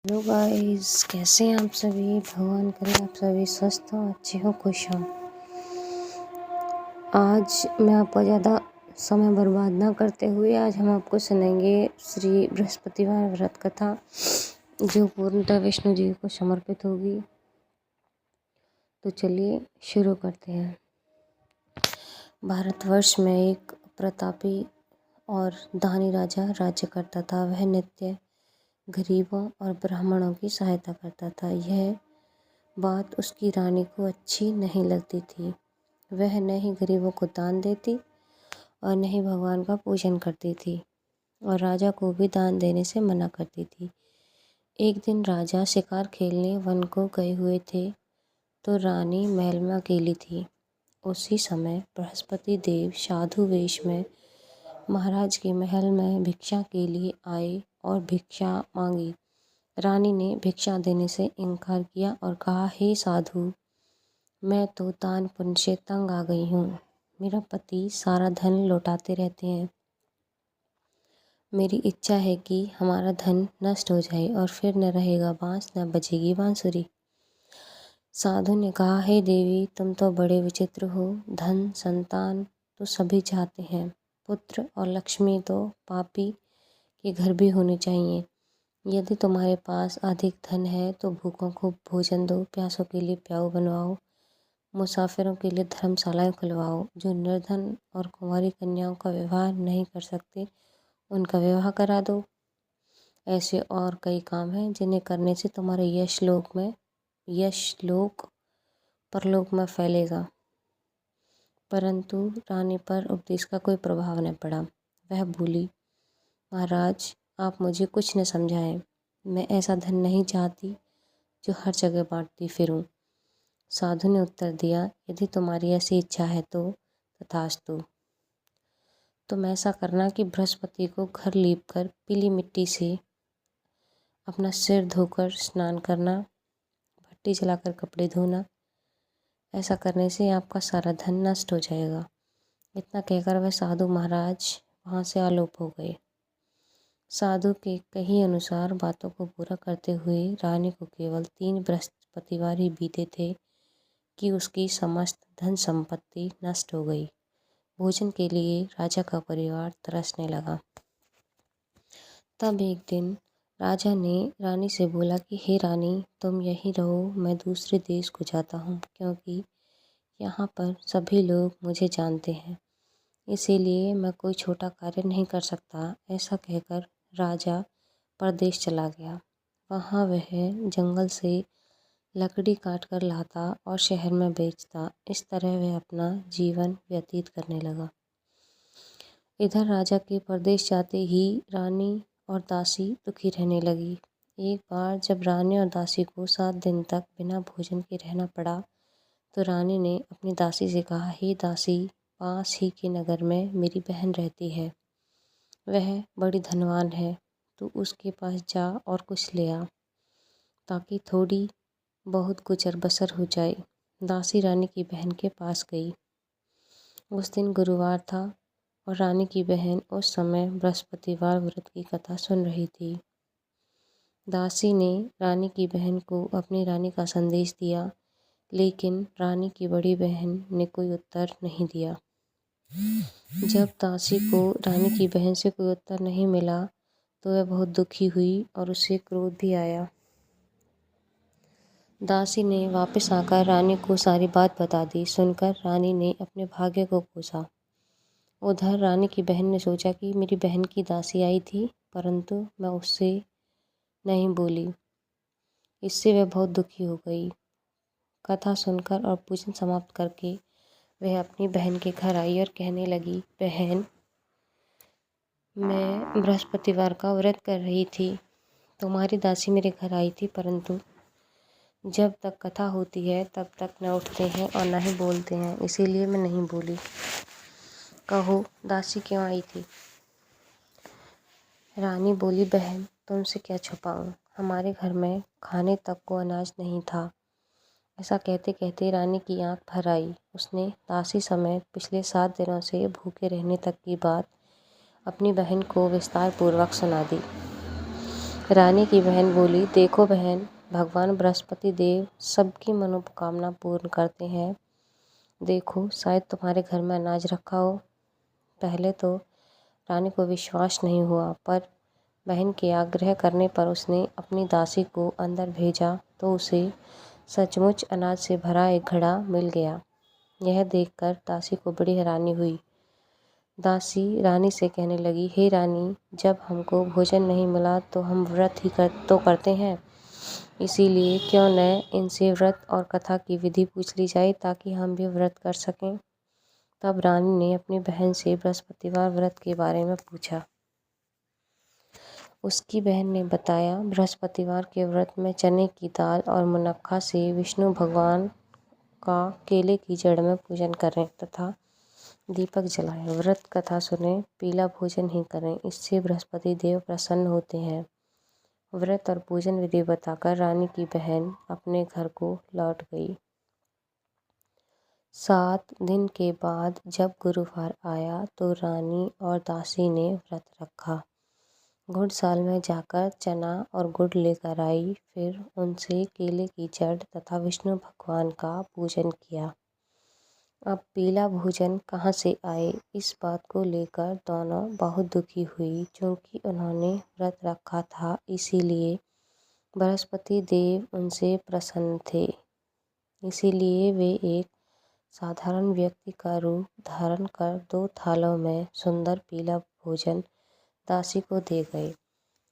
Hello guys, कैसे हैं आप सभी। भगवान करे आप सभी स्वस्थ हो, अच्छे हो, खुश हो। आज मैं आपका ज़्यादा समय बर्बाद ना करते हुए आज हम आपको सुनाएंगे श्री बृहस्पतिवार व्रत कथा, जो पूर्णतः विष्णु जी को समर्पित होगी। तो चलिए शुरू करते हैं। भारतवर्ष में एक प्रतापी और दानी राजा राज्य करता था। वह नित्य गरीबों और ब्राह्मणों की सहायता करता था। यह बात उसकी रानी को अच्छी नहीं लगती थी। वह न ही गरीबों को दान देती और न ही भगवान का पूजन करती थी, और राजा को भी दान देने से मना करती थी। एक दिन राजा शिकार खेलने वन को गए हुए थे, तो रानी महल में अकेली थी। उसी समय बृहस्पति देव साधु वेश में महाराज के महल में भिक्षा के लिए आए और भिक्षा मांगी। रानी ने भिक्षा देने से इनकार किया और कहा, हे साधु, मैं तो दान पुण्य से तंग आ गई हूँ। मेरा पति सारा धन लौटाते रहते हैं। मेरी इच्छा है कि हमारा धन नष्ट हो जाए और फिर न रहेगा बांस न बजेगी बांसुरी। साधु ने कहा, हे देवी, तुम तो बड़े विचित्र हो। धन संतान तो सभी चाहते हैं, पुत्र और लक्ष्मी तो पापी के घर भी होने चाहिए। यदि तुम्हारे पास अधिक धन है तो भूखों को भोजन दो, प्यासों के लिए प्याऊ बनवाओ, मुसाफिरों के लिए धर्मशालाएं खुलवाओ। जो निर्धन और कुंवारी कन्याओं का विवाह नहीं कर सकते, उनका विवाह करा दो। ऐसे और कई काम हैं जिन्हें करने से तुम्हारे यश लोक परलोक में फैलेगा। परंतु रानी पर उपदेश का कोई प्रभाव न पड़ा। वह बोली, महाराज, आप मुझे कुछ न समझाएं। मैं ऐसा धन नहीं चाहती जो हर जगह बांटती फिरूं। साधु ने उत्तर दिया, यदि तुम्हारी ऐसी इच्छा है तो तथास्तु। तुम ऐसा करना कि बृहस्पति को घर लीपकर पीली मिट्टी से अपना सिर धोकर स्नान करना, भट्टी जलाकर कपड़े धोना। ऐसा करने से आपका सारा धन नष्ट हो जाएगा। इतना कहकर वह साधु महाराज वहाँ से आलोप हो गए। साधु के कही अनुसार बातों को पूरा करते हुए रानी को केवल 3 बृहस्पतिवार ही बीते थे कि उसकी समस्त धन संपत्ति नष्ट हो गई। भोजन के लिए राजा का परिवार तरसने लगा। तब एक दिन राजा ने रानी से बोला कि हे रानी, तुम यहीं रहो, मैं दूसरे देश को जाता हूँ, क्योंकि यहाँ पर सभी लोग मुझे जानते हैं। इसीलिए मैं कोई छोटा कार्य नहीं कर सकता। ऐसा कहकर राजा परदेश चला गया। वहाँ वह जंगल से लकड़ी काट कर लाता और शहर में बेचता। इस तरह वह अपना जीवन व्यतीत करने लगा। इधर राजा के परदेश जाते ही रानी और दासी दुखी रहने लगी। एक बार जब रानी और दासी को 7 दिन तक बिना भोजन के रहना पड़ा, तो रानी ने अपनी दासी से कहा, हे दासी, पास ही के नगर में मेरी बहन रहती है। वह बड़ी धनवान है। तू उसके पास जा और कुछ ले आ, ताकि थोड़ी बहुत गुजर बसर हो जाए। दासी रानी की बहन के पास गई। उस दिन गुरुवार था और रानी की बहन उस समय बृहस्पतिवार व्रत की कथा सुन रही थी। दासी ने रानी की बहन को अपनी रानी का संदेश दिया, लेकिन रानी की बड़ी बहन ने कोई उत्तर नहीं दिया। जब दासी को रानी की बहन से कोई उत्तर नहीं मिला, तो वह बहुत दुखी हुई और उसे क्रोध भी आया। दासी ने वापस आकर रानी को सारी बात बता दी। सुनकर रानी ने अपने भाग्य को कोसा। उधर रानी की बहन ने सोचा कि मेरी बहन की दासी आई थी, परंतु मैं उससे नहीं बोली। इससे वह बहुत दुखी हो गई। कथा सुनकर और पूजन समाप्त करके वह अपनी बहन के घर आई और कहने लगी, बहन, मैं बृहस्पतिवार का व्रत कर रही थी। तुम्हारी दासी मेरे घर आई थी, परंतु जब तक कथा होती है तब तक न उठते हैं और न ही बोलते हैं, इसीलिए मैं नहीं बोली। कहो, दासी क्यों आई थी? रानी बोली, बहन, तुमसे क्या छुपाऊं, हमारे घर में खाने तक को अनाज नहीं था। ऐसा कहते कहते रानी की आंख भर आई। उसने दासी समेत पिछले 7 दिनों से भूखे रहने तक की बात अपनी बहन को विस्तार पूर्वक सुना दी। रानी की बहन बोली, देखो बहन, भगवान बृहस्पति देव सबकी मनोकामना पूर्ण करते हैं। देखो, शायद तुम्हारे घर में अनाज रखा हो। पहले तो रानी को विश्वास नहीं हुआ, पर बहन के आग्रह करने पर उसने अपनी दासी को अंदर भेजा तो उसे सचमुच अनाज से भरा एक घड़ा मिल गया। यह देखकर दासी को बड़ी हैरानी हुई। दासी रानी से कहने लगी, हे रानी, जब हमको भोजन नहीं मिला तो हम व्रत ही करते हैं। इसीलिए क्यों न इनसे व्रत और कथा की विधि पूछ ली जाए ताकि हम भी व्रत कर सकें। तब रानी ने अपनी बहन से बृहस्पतिवार व्रत के बारे में पूछा। उसकी बहन ने बताया, बृहस्पतिवार के व्रत में चने की दाल और मुनक्का से विष्णु भगवान का केले की जड़ में पूजन करें तथा दीपक जलाएं, व्रत कथा सुने, पीला भोजन ही करें, इससे बृहस्पति देव प्रसन्न होते हैं। व्रत और पूजन विधि बताकर रानी की बहन अपने घर को लौट गई। 7 दिन के बाद जब गुरुवार आया तो रानी और दासी ने व्रत रखा। घुड़साल में जाकर चना और गुड़ लेकर आई, फिर उनसे केले की जड़ तथा विष्णु भगवान का पूजन किया। अब पीला भोजन कहाँ से आए, इस बात को लेकर दोनों बहुत दुखी हुई। क्योंकि उन्होंने व्रत रखा था, इसीलिए बृहस्पति देव उनसे प्रसन्न थे। इसीलिए वे एक साधारण व्यक्ति का रूप धारण कर 2 थालों में सुंदर पीला भोजन दासी को दे गए।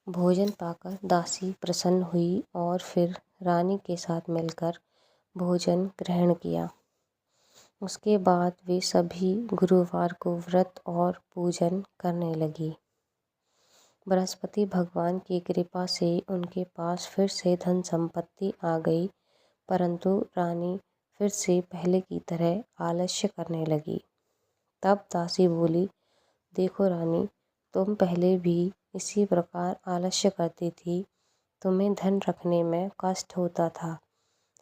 भोजन पाकर दासी प्रसन्न हुई और फिर रानी के साथ मिलकर भोजन ग्रहण किया। उसके बाद वे सभी गुरुवार को व्रत और पूजन करने लगी। बृहस्पति भगवान की कृपा से उनके पास फिर से धन संपत्ति आ गई, परंतु रानी फिर से पहले की तरह आलस्य करने लगी। तब दासी बोली, देखो रानी, तुम पहले भी इसी प्रकार आलस्य करती थी। तुम्हें धन रखने में कष्ट होता था,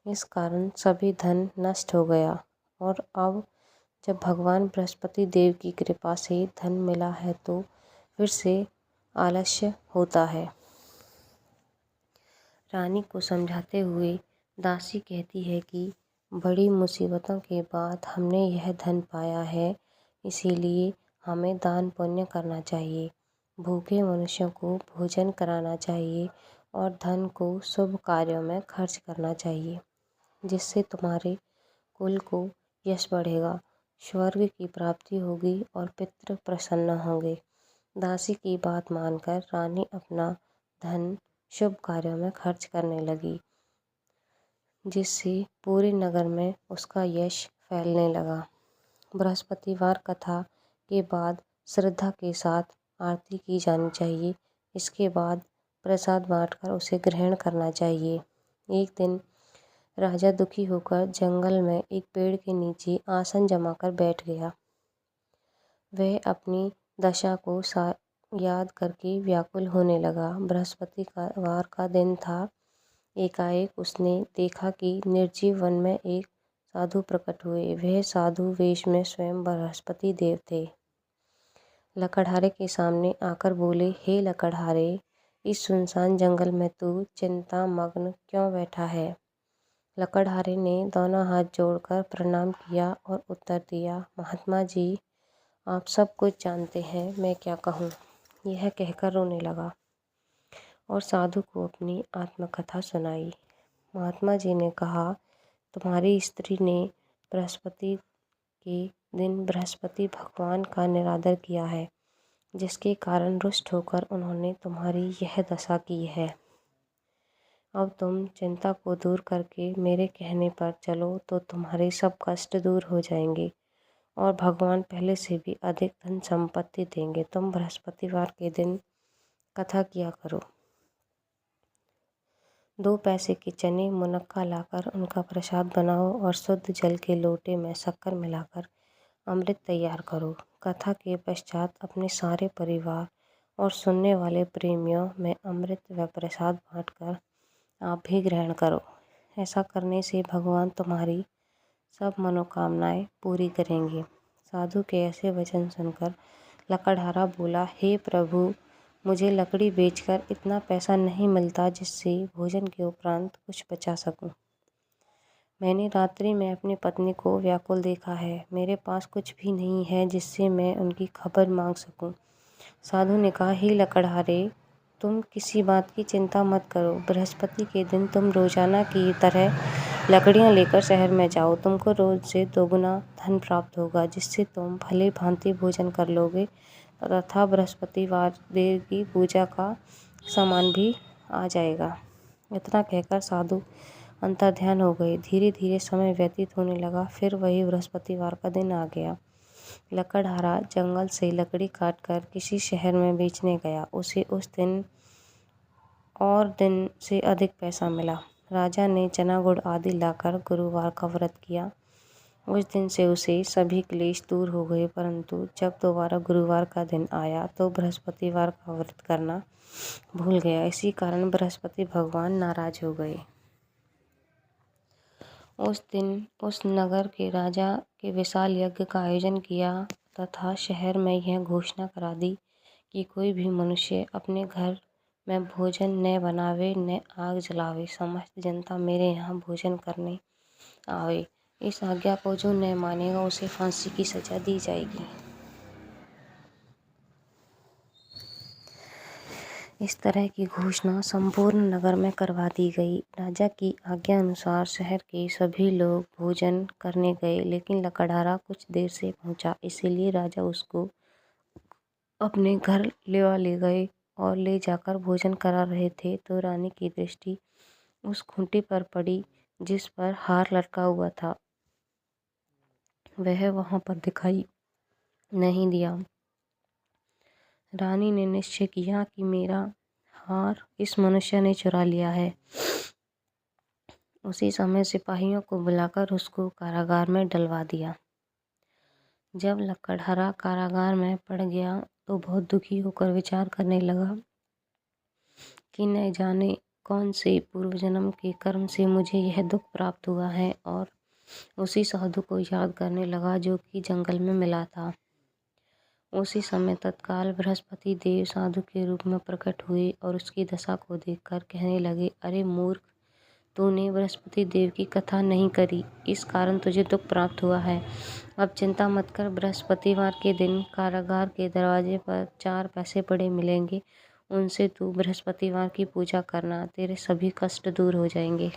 इस कारण सभी धन नष्ट हो गया, और अब जब भगवान बृहस्पति देव की कृपा से धन मिला है तो फिर से आलस्य होता है। रानी को समझाते हुए दासी कहती है कि बड़ी मुसीबतों के बाद हमने यह धन पाया है, इसीलिए हमें दान पुण्य करना चाहिए, भूखे मनुष्यों को भोजन कराना चाहिए और धन को शुभ कार्यों में खर्च करना चाहिए, जिससे तुम्हारे कुल को यश बढ़ेगा, स्वर्ग की प्राप्ति होगी और पितृ प्रसन्न होंगे। दासी की बात मानकर रानी अपना धन शुभ कार्यों में खर्च करने लगी, जिससे पूरे नगर में उसका यश फैलने लगा। बृहस्पतिवार कथा के बाद श्रद्धा के साथ आरती की जानी चाहिए। इसके बाद प्रसाद बांटकर उसे ग्रहण करना चाहिए। एक दिन राजा दुखी होकर जंगल में एक पेड़ के नीचे आसन जमाकर बैठ गया। वह अपनी दशा को याद करके व्याकुल होने लगा। बृहस्पतिवार का दिन था। एकाएक उसने देखा कि निर्जीव वन में एक साधु प्रकट हुए। वह साधु वेश में स्वयं बृहस्पति देव थे। लकड़हारे के सामने आकर बोले, हे लकड़हारे, इस सुनसान जंगल में तू चिंता मग्न क्यों बैठा है? लकड़हारे ने दोनों हाथ जोड़कर प्रणाम किया और उत्तर दिया, महात्मा जी, आप सब कुछ जानते हैं, मैं क्या कहूँ। यह कहकर रोने लगा और साधु को अपनी आत्मकथा सुनाई। महात्मा जी ने कहा, तुम्हारी स्त्री ने बृहस्पति के दिन बृहस्पति भगवान का निरादर किया है, जिसके कारण रुष्ट होकर उन्होंने तुम्हारी यह दशा की है। अब तुम चिंता को दूर करके मेरे कहने पर चलो तो तुम्हारे सब कष्ट दूर हो जाएंगे और भगवान पहले से भी अधिक धन संपत्ति देंगे। तुम बृहस्पतिवार के दिन कथा किया करो। 2 पैसे के चने मुनक्का लाकर उनका प्रसाद बनाओ और शुद्ध जल के लोटे में शक्कर मिलाकर अमृत तैयार करो। कथा के पश्चात अपने सारे परिवार और सुनने वाले प्रेमियों में अमृत व प्रसाद बांटकर आप भी ग्रहण करो। ऐसा करने से भगवान तुम्हारी सब मनोकामनाएं पूरी करेंगे। साधु के ऐसे वचन सुनकर लकड़हारा बोला, हे प्रभु, मुझे लकड़ी बेचकर इतना पैसा नहीं मिलता जिससे भोजन के उपरांत कुछ बचा सकूं। मैंने रात्रि में अपनी पत्नी को व्याकुल देखा है। मेरे पास कुछ भी नहीं है जिससे मैं उनकी खबर मांग सकूं। साधु ने कहा, हे लकड़हारे, तुम किसी बात की चिंता मत करो। बृहस्पति के दिन तुम रोजाना की तरह लकड़ियां लेकर शहर में जाओ। तुमको रोज से दोगुना धन प्राप्त होगा जिससे तुम भली भांति भोजन कर लोगे तथा बृहस्पतिवार देव की पूजा का सामान भी आ जाएगा। इतना कहकर साधु अंतर्ध्यान हो गए। धीरे धीरे समय व्यतीत होने लगा। फिर वही बृहस्पतिवार का दिन आ गया। लकड़हारा जंगल से लकड़ी काटकर किसी शहर में बेचने गया। उसे उस दिन और दिन से अधिक पैसा मिला। राजा ने चना गुड़ आदि लाकर गुरुवार का व्रत किया। उस दिन से उसे सभी क्लेश दूर हो गए, परंतु जब दोबारा गुरुवार का दिन आया तो बृहस्पतिवार का व्रत करना भूल गया। इसी कारण बृहस्पति भगवान नाराज हो गए। उस दिन उस नगर के राजा के विशाल यज्ञ का आयोजन किया तथा शहर में यह घोषणा करा दी कि कोई भी मनुष्य अपने घर में भोजन न बनावे न आग जलावे। समस्त जनता मेरे यहाँ भोजन करने आवे। इस आज्ञा को जो न मानेगा उसे फांसी की सजा दी जाएगी। इस तरह की घोषणा संपूर्ण नगर में करवा दी गई। राजा की आज्ञा अनुसार शहर के सभी लोग भोजन करने गए, लेकिन लकड़हारा कुछ देर से पहुंचा। इसीलिए राजा उसको अपने घर ले गए और ले जाकर भोजन करा रहे थे तो रानी की दृष्टि उस खूंटी पर पड़ी जिस पर हार लटका हुआ था। वह वहां पर दिखाई नहीं दिया। रानी ने निश्चय किया कि मेरा हार इस मनुष्य ने चुरा लिया है। उसी समय सिपाहियों को बुलाकर उसको कारागार में डलवा दिया। जब लकड़हारा कारागार में पड़ गया तो बहुत दुखी होकर विचार करने लगा कि न जाने कौन से पूर्व जन्म के कर्म से मुझे यह दुख प्राप्त हुआ है, और उसी साधु को याद करने लगा जो कि जंगल में मिला था। उसी समय तत्काल बृहस्पति देव साधु के रूप में प्रकट हुए और उसकी दशा को देखकर कहने लगे, अरे मूर्ख, तूने बृहस्पति देव की कथा नहीं करी, इस कारण तुझे दुख प्राप्त हुआ है। अब चिंता मत कर। बृहस्पतिवार के दिन कारागार के दरवाजे पर 4 पैसे पड़े मिलेंगे। उनसे तू बृहस्पतिवार की पूजा करना, तेरे सभी कष्ट दूर हो जाएंगे।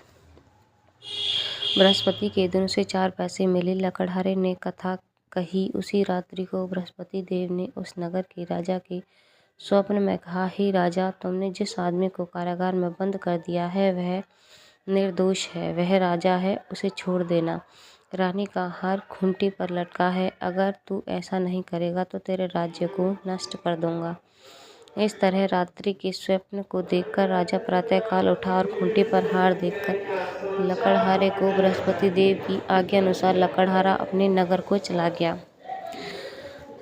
बृहस्पति के दिन उसे 4 पैसे मिले। लकड़हारे ने कथा कही। उसी रात्रि को बृहस्पति देव ने उस नगर के राजा के स्वप्न में कहा, हे राजा, तुमने जिस आदमी को कारागार में बंद कर दिया है वह निर्दोष है, वह राजा है, उसे छोड़ देना। रानी का हार खूंटी पर लटका है। अगर तू ऐसा नहीं करेगा तो तेरे राज्य को नष्ट कर दूंगा। इस तरह रात्रि के स्वप्न को देखकर राजा प्रातःकाल उठा और खूंटी पर हार देखकर लकड़हारे को बृहस्पति देव की आज्ञा अनुसार लकड़हारा अपने नगर को चला गया।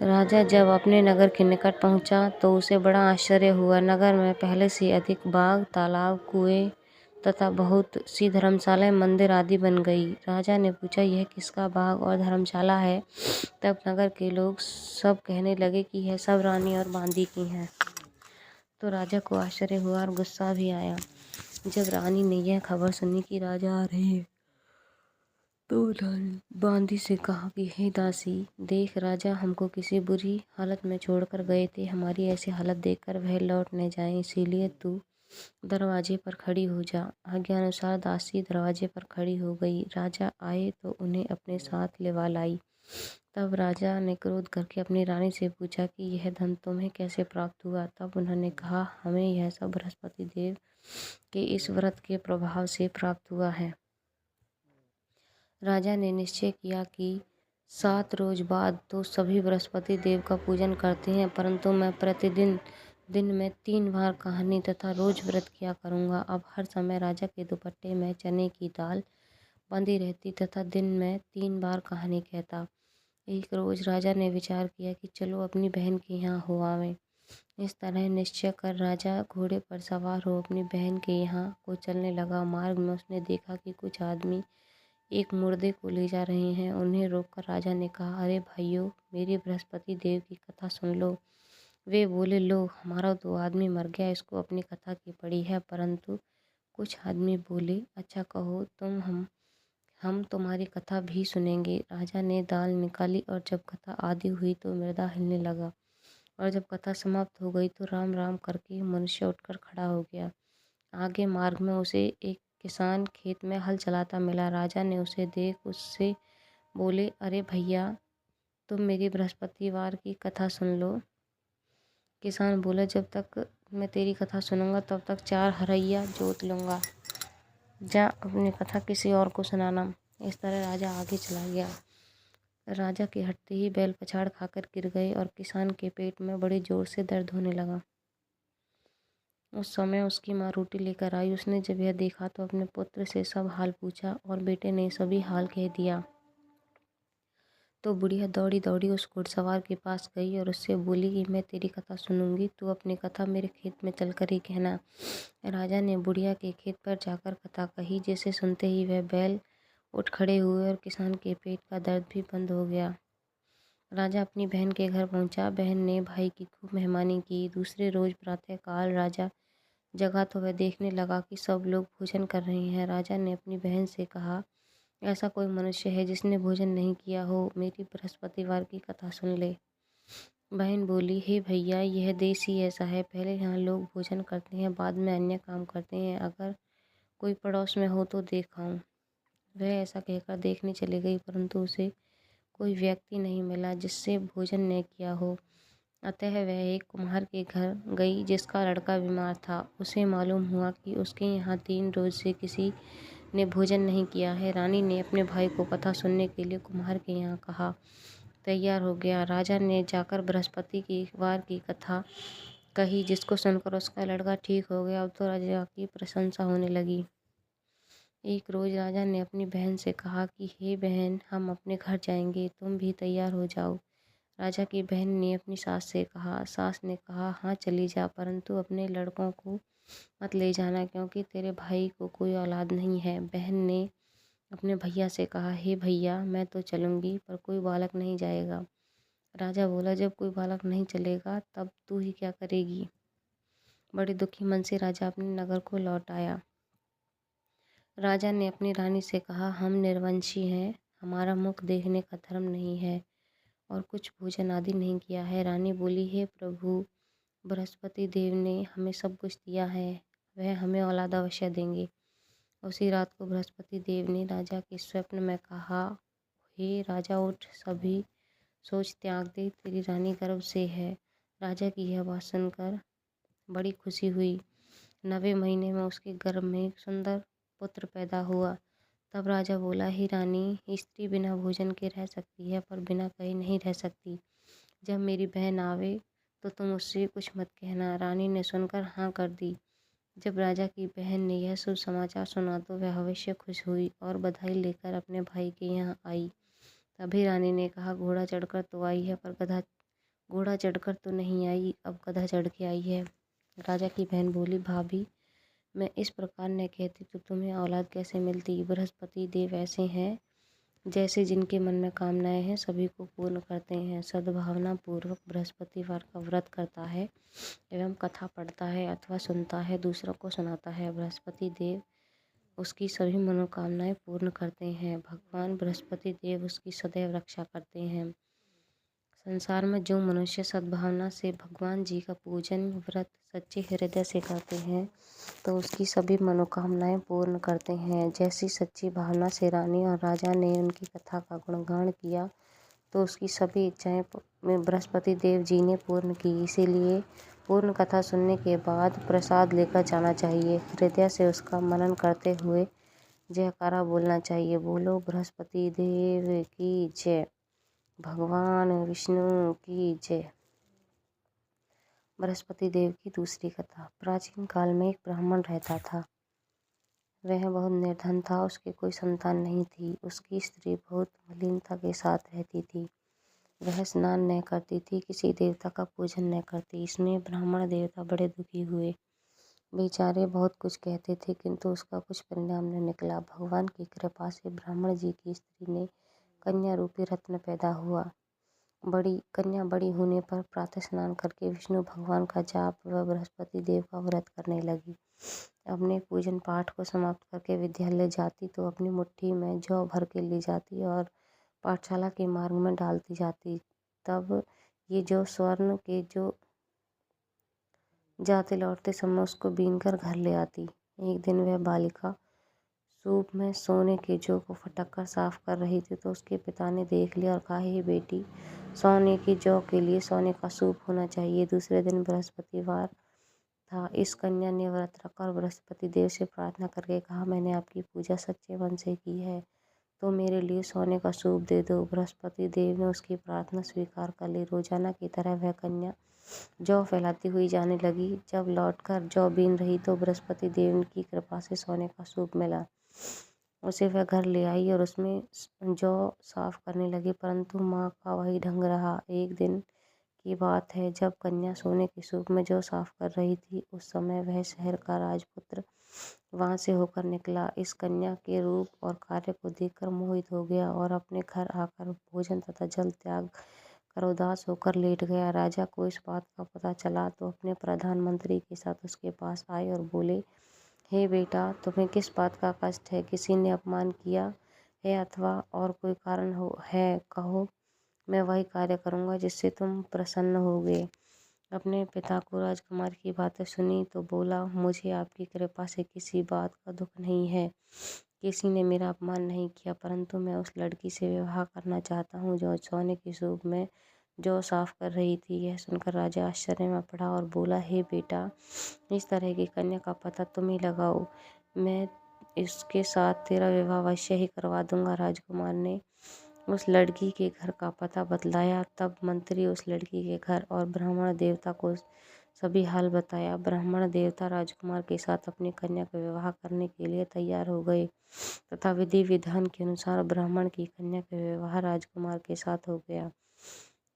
राजा जब अपने नगर के निकट पहुंचा तो उसे बड़ा आश्चर्य हुआ। नगर में पहले से अधिक बाग, तालाब, कुएं तथा बहुत सी धर्मशालाएं, मंदिर आदि बन गई। राजा ने पूछा, यह किसका बाग और धर्मशाला है? तब नगर के लोग सब कहने लगे कि यह सब रानी और बांदी की हैं। तो राजा को आश्चर्य हुआ और गुस्सा भी आया। जब रानी ने यह खबर सुनी कि राजा आ रहे हैं तो रानी बांदी से कहा कि हे दासी, देख, राजा हमको किसी बुरी हालत में छोड़कर गए थे। हमारी ऐसी हालत देखकर वह लौट न जाए, इसीलिए तू दरवाजे पर खड़ी हो जा। आज्ञा अनुसार दासी दरवाजे पर खड़ी हो गई। राजा आए तो उन्हें अपने साथ लिवा लाई। तब राजा ने क्रोध करके अपनी रानी से पूछा कि यह धन तुम्हें कैसे प्राप्त हुआ? तब उन्होंने कहा, हमें यह सब बृहस्पति देव के इस व्रत के प्रभाव से प्राप्त हुआ है। राजा ने निश्चय किया कि 7 रोज बाद तो सभी बृहस्पति देव का पूजन करते हैं, परंतु मैं प्रतिदिन दिन में 3 बार कहानी तथा रोज व्रत किया करूँगा। अब हर समय राजा के दुपट्टे में चने की दाल बंधी रहती तथा दिन में 3 बार कहानी कहता। एक रोज राजा ने विचार किया कि चलो अपनी बहन के यहाँ हो आवें। इस तरह निश्चय कर राजा घोड़े पर सवार हो अपनी बहन के यहाँ को चलने लगा। मार्ग में उसने देखा कि कुछ आदमी एक मुर्दे को ले जा रहे हैं। उन्हें रोककर राजा ने कहा, अरे भाइयों, मेरी बृहस्पति देव की कथा सुन लो। वे बोले, लो हमारा तो आदमी मर गया, इसको अपनी कथा की पड़ी है। परंतु कुछ आदमी बोले, अच्छा कहो तुम, हम तुम्हारी कथा भी सुनेंगे। राजा ने दाल निकाली और जब कथा आदि हुई तो मृदा हिलने लगा, और जब कथा समाप्त हो गई तो राम राम करके मनुष्य उठकर खड़ा हो गया। आगे मार्ग में उसे एक किसान खेत में हल चलाता मिला। राजा ने उसे देख उससे बोले, अरे भैया, तुम मेरी बृहस्पतिवार की कथा सुन लो। किसान बोला, जब तक मैं तेरी कथा सुनूंगा तब तक 4 हरैया जोत लूँगा। जा अपनी कथा किसी और को सुनाना। इस तरह राजा आगे चला गया। राजा के हटते ही बैल पछाड़ खाकर गिर गए और किसान के पेट में बड़े जोर से दर्द होने लगा। उस समय उसकी माँ रोटी लेकर आई। उसने जब यह देखा तो अपने पुत्र से सब हाल पूछा और बेटे ने सभी हाल कह दिया। तो बुढ़िया दौड़ी दौड़ी उस घुड़सवार के पास गई और उससे बोली कि मैं तेरी कथा सुनूंगी, तू अपनी कथा मेरे खेत में चलकर ही कहना। राजा ने बुढ़िया के खेत पर जाकर कथा कही, जिसे सुनते ही वह बैल उठ खड़े हुए और किसान के पेट का दर्द भी बंद हो गया। राजा अपनी बहन के घर पहुंचा। बहन ने भाई की खूब मेहमानी की। दूसरे रोज प्रातःकाल राजा जगा तो वह देखने लगा कि सब लोग भोजन कर रहे हैं। राजा ने अपनी बहन से कहा, ऐसा कोई मनुष्य है जिसने भोजन नहीं किया हो, मेरी बृहस्पतिवार की कथा सुन ले। बहन बोली, हे भैया, यह देश ही ऐसा है, पहले यहाँ लोग भोजन करते हैं, बाद में अन्य काम करते हैं। अगर कोई पड़ोस में हो तो देखाऊं। वह ऐसा कहकर देखने चली गई, परंतु उसे कोई व्यक्ति नहीं मिला जिससे भोजन न किया हो। अतः वह एक कुम्हार के घर गई जिसका लड़का बीमार था। उसे मालूम हुआ कि उसके यहाँ 3 रोज से किसी ने भोजन नहीं किया है। रानी ने अपने भाई को कथा सुनने के लिए कुम्हार के यहाँ कहा। तैयार हो गया। राजा ने जाकर बृहस्पति की वार की कथा कही, जिसको सुनकर उसका लड़का ठीक हो गया। अब तो राजा की प्रशंसा होने लगी। एक रोज राजा ने अपनी बहन से कहा कि हे बहन, हम अपने घर जाएंगे, तुम भी तैयार हो जाओ। राजा की बहन ने अपनी सास से कहा। सास ने कहा, हाँ चली जा, परंतु अपने लड़कों को मत ले जाना, क्योंकि तेरे भाई को कोई औलाद नहीं है। बहन ने अपने भैया से कहा, हे भैया, मैं तो चलूंगी पर कोई बालक नहीं जाएगा। राजा बोला, जब कोई बालक नहीं चलेगा तब तू ही क्या करेगी। बड़े दुखी मन से राजा अपने नगर को लौट आया। राजा ने अपनी रानी से कहा, हम निर्वंशी हैं, हमारा मुख देखने का धर्म नहीं है और कुछ भोजन आदि नहीं किया है। रानी बोली, हे प्रभु, बृहस्पति देव ने हमें सब कुछ दिया है, वह हमें औलाद अवश्य देंगे। उसी रात को बृहस्पति देव ने राजा के स्वप्न में कहा, हे राजा, उठ, सभी सोच त्याग दे, तेरी रानी गर्भ से है। राजा की यह बात सुनकर बड़ी खुशी हुई। 9वें महीने में उसके गर्भ में एक सुंदर पुत्र पैदा हुआ। तब राजा बोला, हे रानी, स्त्री बिना भोजन के रह सकती है पर बिना कहे नहीं रह सकती। जब मेरी बहन आवे तो तुम उससे कुछ मत कहना। रानी ने सुनकर हाँ कर दी। जब राजा की बहन ने यह शुभ समाचार सुना तो वह अवश्य खुश हुई और बधाई लेकर अपने भाई के यहाँ आई। तभी रानी ने कहा, घोड़ा चढ़कर तो आई है पर घोड़ा चढ़कर तो नहीं आई, अब गधा चढ़ के आई है। राजा की बहन बोली, भाभी, मैं इस प्रकार न कहती तो तुम्हें औलाद कैसे मिलती। बृहस्पति देव ऐसे हैं जैसे जिनके मन में कामनाएं हैं सभी को पूर्ण करते हैं। सद्भावना पूर्वक बृहस्पतिवार का व्रत करता है एवं कथा पढ़ता है अथवा सुनता है, दूसरों को सुनाता है, बृहस्पति देव उसकी सभी मनोकामनाएं पूर्ण करते हैं। भगवान बृहस्पति देव उसकी सदैव रक्षा करते हैं। संसार में जो मनुष्य सद्भावना से भगवान जी का पूजन व्रत सच्चे हृदय से करते हैं तो उसकी सभी मनोकामनाएं पूर्ण करते हैं। जैसी सच्ची भावना से रानी और राजा ने उनकी कथा का गुणगान किया तो उसकी सभी इच्छाएं में बृहस्पति देव जी ने पूर्ण की। इसीलिए पूर्ण कथा सुनने के बाद प्रसाद लेकर जाना चाहिए। हृदय से उसका मनन करते हुए जयकारा बोलना चाहिए। बोलो बृहस्पति देव की जय, भगवान विष्णु की जय। बृहस्पति देव की दूसरी कथा। प्राचीन काल में एक ब्राह्मण रहता था। वह बहुत निर्धन था, उसकी कोई संतान नहीं थी। उसकी स्त्री बहुत मलिनता के साथ रहती थी। वह स्नान न करती थी, किसी देवता का पूजन न करती। इसमें ब्राह्मण देवता बड़े दुखी हुए। बेचारे बहुत कुछ कहते थे किंतु उसका कुछ परिणाम न निकला। भगवान की कृपा से ब्राह्मण जी की स्त्री ने कन्या रूपी रत्न पैदा हुआ। कन्या बड़ी होने पर प्रातः स्नान करके विष्णु भगवान का जाप व बृहस्पति देव का व्रत करने लगी। अपने पूजन पाठ को समाप्त करके विद्यालय जाती तो अपनी मुट्ठी में जौ भर के ले जाती और पाठशाला के मार्ग में डालती जाती। तब ये जौ स्वर्ण के जो जाते लौटते समय उसको बीनकर घर ले आती। एक दिन वह बालिका सूप में सोने के जौ को फटक कर साफ कर रही थी तो उसके पिता ने देख लिया और कहा, हे बेटी, सोने की जौ के लिए सोने का सूप होना चाहिए। दूसरे दिन बृहस्पतिवार था। इस कन्या ने व्रत रखा और बृहस्पति देव से प्रार्थना करके कहा, मैंने आपकी पूजा सच्चे मन से की है तो मेरे लिए सोने का सूप दे दो। बृहस्पति देव ने उसकी प्रार्थना स्वीकार कर ली। रोजाना की तरह वह कन्या जौ फैलाती हुई जाने लगी। जब लौटकर जौ बीन रही तो बृहस्पति देव की कृपा से सोने का सूप मिला। उसे वह घर ले आई और उसमें जौ साफ करने लगी, परंतु माँ का वही ढंग रहा। एक दिन की बात है, जब कन्या सोने के सूप में जौ साफ कर रही थी, उस समय वह शहर का राजपुत्र वहां से होकर निकला। इस कन्या के रूप और कार्य को देखकर मोहित हो गया और अपने घर आकर भोजन तथा जल त्याग कर उदास होकर लेट गया। राजा को इस बात का पता चला तो अपने प्रधानमंत्री के साथ उसके पास आए और बोले, हे बेटा, तुम्हें किस बात का कष्ट है? किसी ने अपमान किया है अथवा और कोई कारण है? कहो, मैं वही कार्य करूँगा जिससे तुम प्रसन्न होगे। अपने पिता को राजकुमार की बातें सुनी तो बोला, मुझे आपकी कृपा से किसी बात का दुख नहीं है। किसी ने मेरा अपमान नहीं किया, परंतु मैं उस लड़की से विवाह करना चाहता हूँ जो सोने के सूप में जौ साफ कर रही थी। यह सुनकर राजा आश्चर्य में पड़ा और बोला, हे बेटा, इस तरह की कन्या का पता तुम ही लगाओ, मैं इसके साथ तेरा विवाह अवश्य ही करवा दूंगा। राजकुमार ने उस लड़की के घर का पता बतलाया। तब मंत्री उस लड़की के घर और ब्राह्मण देवता को सभी हाल बताया। ब्राह्मण देवता राजकुमार के साथ अपनी कन्या का विवाह करने के लिए तैयार हो गए तथा विधि विधान के अनुसार ब्राह्मण की कन्या का विवाह राजकुमार के साथ हो गया।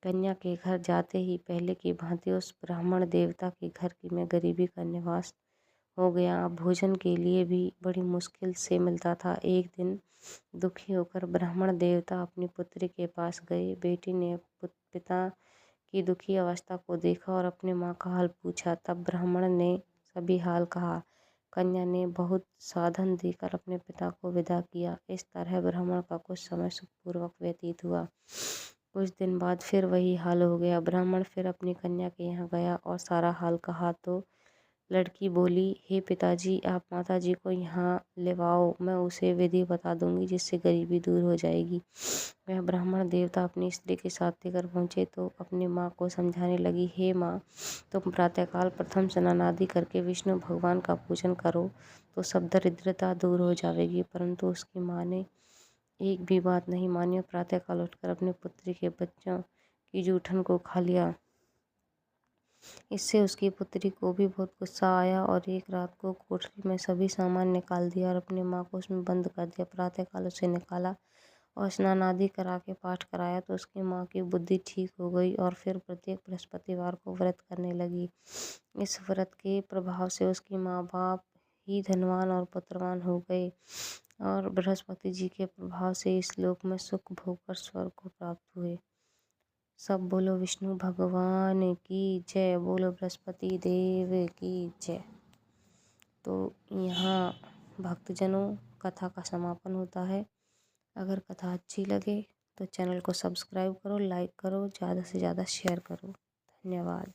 कन्या के घर जाते ही पहले की भांति उस ब्राह्मण देवता के घर में गरीबी का निवास हो गया। भोजन के लिए भी बड़ी मुश्किल से मिलता था। एक दिन दुखी होकर ब्राह्मण देवता अपनी पुत्री के पास गए। बेटी ने पिता की दुखी अवस्था को देखा और अपनी माँ का हाल पूछा। तब ब्राह्मण ने सभी हाल कहा। कन्या ने बहुत साधन देकर अपने पिता को विदा किया। इस तरह ब्राह्मण का कुछ समय सुखपूर्वक व्यतीत हुआ। कुछ दिन बाद फिर वही हाल हो गया। ब्राह्मण फिर अपनी कन्या के यहाँ गया और सारा हाल कहा तो लड़की बोली, हे पिताजी, आप माताजी को यहाँ लेवाओ, मैं उसे विधि बता दूंगी जिससे गरीबी दूर हो जाएगी। वह ब्राह्मण देवता अपनी स्त्री के साथ लेकर पहुँचे तो अपनी माँ को समझाने लगी, हे माँ, तुम प्रातःकाल प्रथम स्नान आदि करके विष्णु भगवान का पूजन करो तो सब दरिद्रता दूर हो जाएगी। परंतु उसकी माँ ने एक भी बात नहीं मानी और प्रातःकाल उठकर अपने पुत्री के बच्चों की जूठन को खा लिया। इससे उसकी पुत्री को भी बहुत गुस्सा आया और एक रात को कोठरी में सभी सामान निकाल दिया और अपनी माँ को उसमें बंद कर दिया। प्रातःकाल उसे निकाला और स्नान आदि करा के पाठ कराया तो उसकी माँ की बुद्धि ठीक हो गई और फिर प्रत्येक बृहस्पतिवार को व्रत करने लगी। इस व्रत के प्रभाव से उसकी माँ बाप ही धनवान और पुत्रवान हो गए और बृहस्पति जी के प्रभाव से इस लोक में सुख भोग कर स्वर्ग को प्राप्त हुए। सब बोलो विष्णु भगवान की जय, बोलो बृहस्पति देव की जय। तो यहाँ भक्तजनों कथा का समापन होता है। अगर कथा अच्छी लगे तो चैनल को सब्सक्राइब करो, लाइक करो, ज़्यादा से ज़्यादा शेयर करो। धन्यवाद।